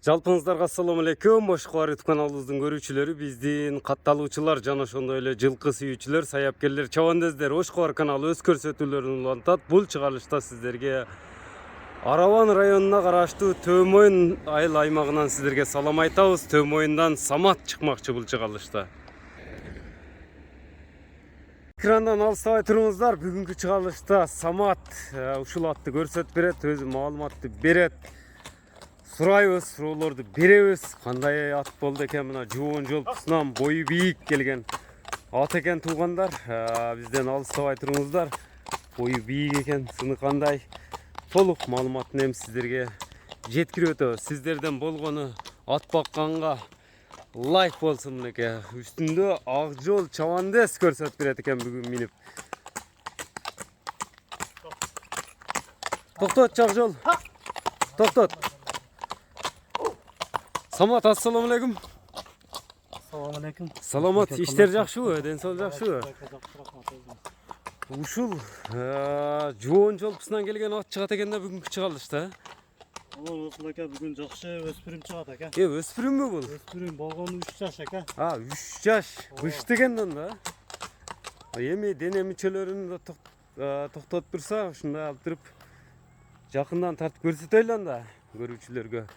Жалпыңыздарга assalamu алейкум. Ошкуар YouTube каналыбыздын көрүүчүлөрү, биздин катталуучулар жана ошондой эле жылкы сүйүүчүлөр, саяпкерлер, чабандездер Ошкуар каналы өз көрсөтүүлөрүн улантат. Бул чыгарылышта сиздерге Араван районуна караштуу Төмөйн айыл аймагынан сиздерге салам айтабыз. Төмөйүндан Самат чыкмакчы бул чыгарылышта. Экрандан алыстабай туруңуздар. Бүгүнкү чыгарылышта Самат ушул атты көрсөтүп берет, өзү маалыматты берет. Сурайбыз, суроолорду беребиз. Кандай ат болду экен, мына жоон жолпусунан бою бийик келген ат экен туугандар. Бизден алыстабай туруңуздар. Бою бийик экен, сыны кандай? Толук маалыматын эми сиздерге жеткирип өтөбүз. Сиздерден болгону ат бакканга лайк болсун мынеке. Үстүндө ак жол чабандес көрсөтүп берет экен бүгүн минип. Токтот чак жол. Токтот. Самат, assalamu alaikum. Assalamu alaikum. Саламат, иштер жакшыбы? Ден соолук жакшыбы? Ушул жоон жолпусунан келген ат чыгат экен да бүгүнкү чыгарылышта. Ошол эке бүгүн жакшы өспүрүм чыгат экен. Өспүрүмбү бул? Өспүрүм болгону 3 жаш экен. 3 жаш. Бышты экен да. Эми дене мүчөлөрүн токтотуп турса, ушундай алып туруп жакындан тартып көрсөтөйлү анда көрүүчүлөргө.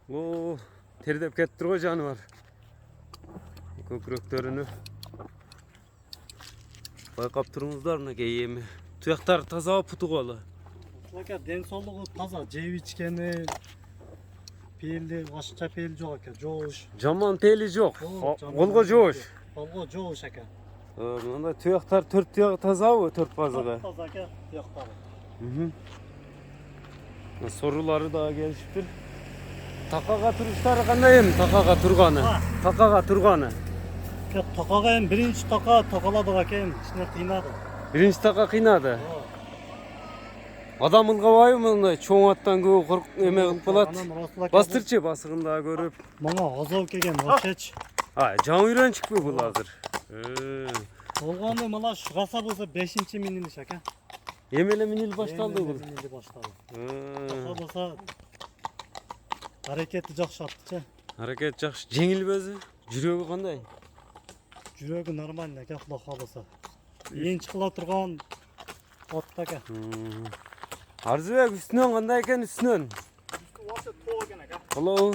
О, тердеп кетиптир го жаныбар. Көкүрөктөрүнү байкап туруңуздар мынакей эми. Туяктары таза путугалы. Ошол ден соолугу таза, жеп ичкени, пейилди, башка пейил жок экен, жоош. Жаман пейили жок. Колго жоош. Колго жоош экен. Мындай туяктар 4 туягы тазабы, 4 базыгы? Таза экен туяктары. Сорулары да келишиптир. Такага туруштары кандай эми? Такага турганы. Такага эми биринчи така такаладык экен, кичине кыйнады. Биринчи така кыйнады. Адам ылгабайбы мындай чоң аттан көп эме кылып калат. Бастырчы басыгында көрүп. Мага азап келген вообще. Жаңы үйрөнчүкпү бул азыр? Болгону мына гаса болсо 5-чи минилиш экен. Эми эле минил башталды бул. Минилди башталды. Гаса болсо Hareketi жақсы attı. Hareket жақсы. Жеңіл өзі? Жүрегі қандай? Жүрегі нормально екен, Құда қаласа. Ең шықыла тұрған отта екен. Арзыбек, үстінен қандай екен үстінен? Осы тоқ екен екен. Қолау?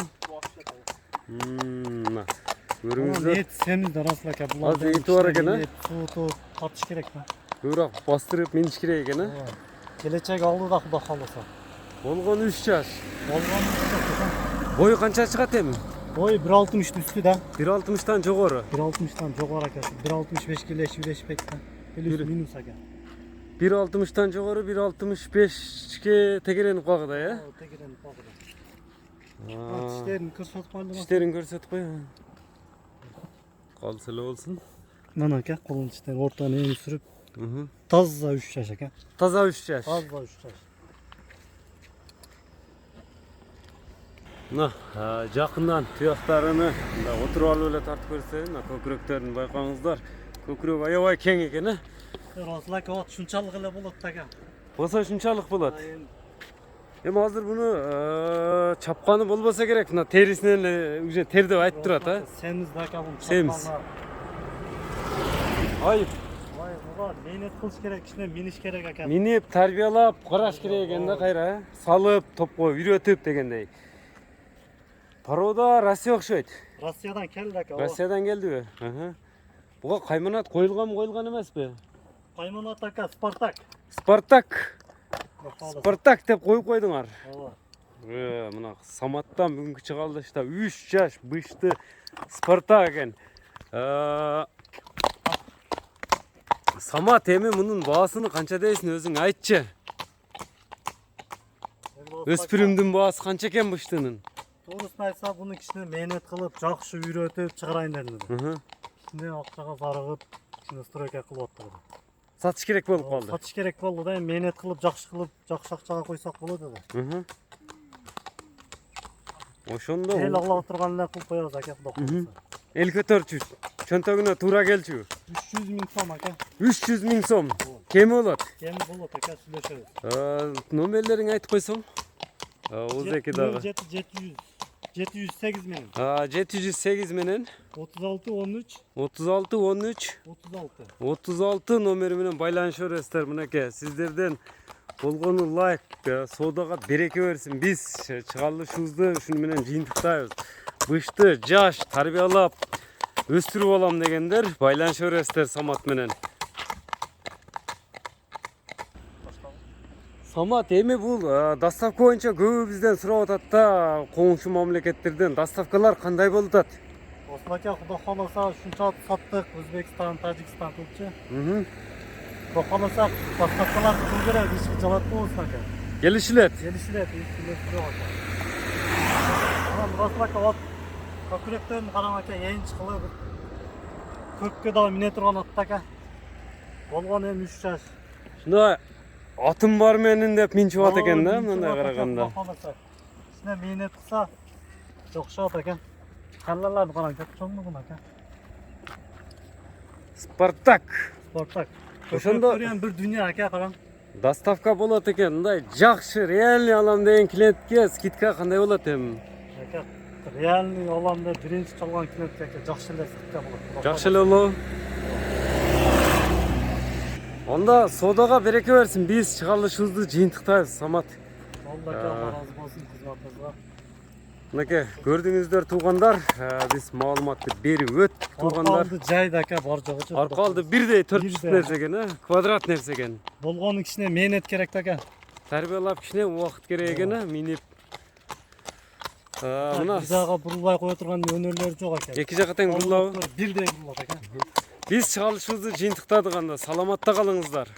Көріңіздер. Ет семізді расыл екен. Азы еті бар екен, а? Суыты қатыш керек пе? Көбірек бастырып меніш керек екен, а? Келечек алды да Құда қаласа. Болған 3 жаш. Болған 3 жаш екен. Бойы қанша шығат емі? Бойы 1.60 үсті да. 1.60-тан жоғары? 1.60-тан жоғары екен. 1.65 келе шүйлешпекті. Плюс минус екен. 1.60-тан жоғары 1.65-ке тегереніп қалғыда, е? Тегереніп қалғыда. Тіштерін көрсетіп қойды ма? Тіштерін көрсетіп қой. Қалсылы болсын. Мана екен, қолын тіштерін ортаны ені сүріп. Таза 3 жаш екен. Таза 3 жаш? Таза 3 жаш. Жақындан тұяқтарыны отырып алып эле тартып көрсөйүн. Көкүрөктөрүн байкаңыздар. Көкүрөк аябай кең экен, э? Расылак от шунчалык эле болот да экен. Болсо шунчалык болот. Эми азыр буну чапканы болбосо керек. Мына терисинен эле уже тердеп айтып турат, а? Семиз да экен бул. Семиз. Айып. Буга менет кылыш керек, кичине миниш керек экен. Минип, тарбиялап, караш керек экен да кайра, салып, топко үйрөтүп дегендей. Порода Россия окшойт. Россиядан келди экен. Россиядан келдиби? Буга кайманат коюлган эмеспи? Кайманат экен, Спартак. Спартак деп коюп койдуңар. Мына Саматтан бүгүнкү чыгарылышта 3 жаш бышты Спартак экен. Самат, эми мунун баасыны канча дейсиң, өзүң айтчы. Өспүрүмдүн баасы канча экен быштынын? Doğrusunu aytsa bunu kişine menet kılıp, жақсы үйрөтүп чыгарайын дедим. Кичине акчага зарыгып, кичине стройка кылып аттырды. Сатыш керек болуп калды. Сатыш керек болду да, менет кылып, жақсы акчага койсок болот да. Ошондо эл ала отурган эле кылып коебуз аке, Кудай кылса. Эл көтөрчү, чөнтөгүнө туура келчү. 300 миң сом аке. 300 миң сом. Кеми болот? Кеми болот аке, сүйлөшөбүз. Номерлериңди айтып койсоң? Озеки дагы. 700 708 менен. 708 менен 36 13 36 13 36. 36 номери менен байланышып бересиздер. Мынакей сиздерден болгону лайк, соодага береке берсин. Биз чыгарылышыбызды ушуну менен жыйынтыктайбыз. Бышты жаш тарбиялап өстүрүп алам дегендер байланышып бересиздер Самат менен. Самат, эми бул доставка боюнча көбү бизден сурап атат да, коңшу мамлекеттерден доставкалар кандай болуп атат? Осылака Кудай қаласа ушунча саттык Өзбекстан, Тажикстан көпчү. Кудай қаласа доставкалар кыл керек, иши жалат болсака. Келишилет. Келишилет, иши жоқ. Анан осылака вот көкүрөктөн карамака эң чыкылы көккө да мине турган аттака. Болгон эми 3 жаш. Шундай атым бар менин деп минчип атат экен да, мындай караганда. Ишине мээнет кылса жокшот экен. Каллаларды караң, чоңдугун ака. Спартак. Спартак. Ошондо Ошондо бир дүйнө ака караң. доставка болот экен. Мындай жакшы, реальный алам деген клиентке скидка кандай болот эми? Ака, реальный аламда биринчи чалган клиентке жакшы эле скидка болот. Жакшы эле болобу? Онда соодага береке берсин. Биз чыгарылышыбызды жыйынтыктайбыз, Самат. Аллака разы болсун кызматыңызга. Мынакей көрдүңүздөр туугандар, биз маалыматты берип өттүк туугандар. Аркалды жайда ака бар жогучу. Аркалды бирдей 4 нерсе экен, квадрат нерсе экен. Болгону кичине мээнет керек да ака. Тарбиялап кичине убакыт керек экен, минип. Мына Бир жага бурулбай кое турган өнөрлөр жок ака. эки жака тең бурулабы? Бирдей бурулат ака. Биз чыгарылышыбызды жыйынтыктадык анда. Саламатта калыңыздар.